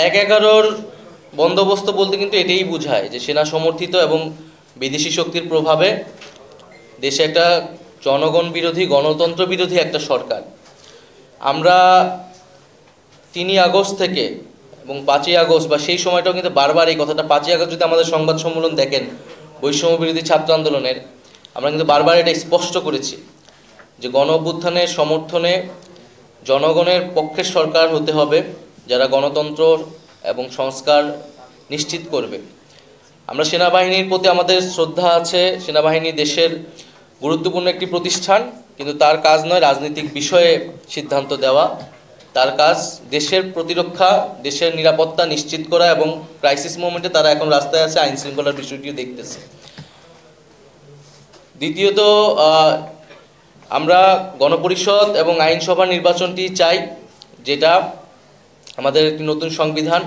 ১/১১-র বন্দোবস্ত বলতে কিন্তু এটাই বোঝায় যে সেনা সমর্থিত এবং বিদেশি শক্তির প্রভাবে দেশে একটা জনগণ বিরোধী গণতন্ত্র বিরোধী একটা সরকার। আমরা ৩ আগস্ট থেকে এবং ৫ই আগস্ট বা সেই সময়টাও কিন্তু বারবার এই কথাটা, ৫ই আগস্ট যদি আমাদের সংবাদ সম্মেলন দেখেন বৈষম্য বিরোধী ছাত্র আন্দোলনের, আমরা কিন্তু বারবার এটা স্পষ্ট করেছি যে গণ অভ্যুত্থানের সমর্থনে জনগণের পক্ষের সরকার হতে হবে, যারা গণতন্ত্র এবং সংস্কার নিশ্চিত করবে। আমরা সেনাবাহিনীর প্রতি আমাদের শ্রদ্ধা আছে। সেনাবাহিনী দেশের গুরুত্বপূর্ণ একটি প্রতিষ্ঠান, কিন্তু তার কাজ নয় রাজনৈতিক বিষয়ে সিদ্ধান্ত দেওয়া। তার কাজ দেশের প্রতিরক্ষা, দেশের নিরাপত্তা নিশ্চিত করা, এবং ক্রাইসিস মোমেন্টে তারা এখন রাস্তায় আছে, আইন শৃঙ্খলার বিষয়টিও দেখতেছে। দ্বিতীয়ত, আমরা গণপরিষদ এবং আইনসভা নির্বাচনটি চাই, যেটা আমাদের একটি নতুন সংবিধান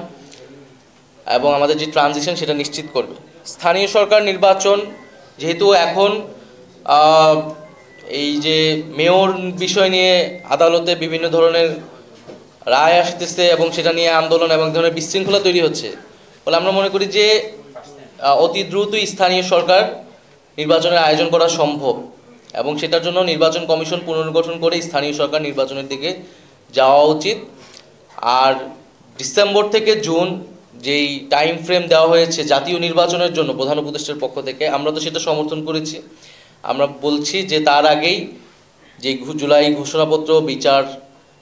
এবং আমাদের যে ট্রানজিশন সেটা নিশ্চিত করবে। স্থানীয় সরকার নির্বাচন, যেহেতু এখন এই যে মেয়র বিষয় নিয়ে আদালতে বিভিন্ন ধরনের রায় আসতেছে এবং সেটা নিয়ে আন্দোলন এবং ধরনের বিশৃঙ্খলা তৈরি হচ্ছে, ফলে আমরা মনে করি যে অতি দ্রুতই স্থানীয় সরকার নির্বাচনের আয়োজন করা সম্ভব, এবং সেটার জন্য নির্বাচন কমিশন পুনর্গঠন করে স্থানীয় সরকার নির্বাচনের দিকে যাওয়া উচিত। আর ডিসেম্বর থেকে জুন যেই টাইম ফ্রেম দেওয়া হয়েছে জাতীয় নির্বাচনের জন্য প্রধান উপদেষ্টার পক্ষ থেকে, আমরা তো সেটা সমর্থন করেছি। আমরা বলছি যে তার আগেই যে জুলাই ঘোষণাপত্র, বিচার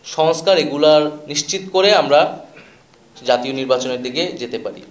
সংস্কার, এগুলার নিশ্চিত করে আমরা জাতীয় নির্বাচনের দিকে যেতে পারি।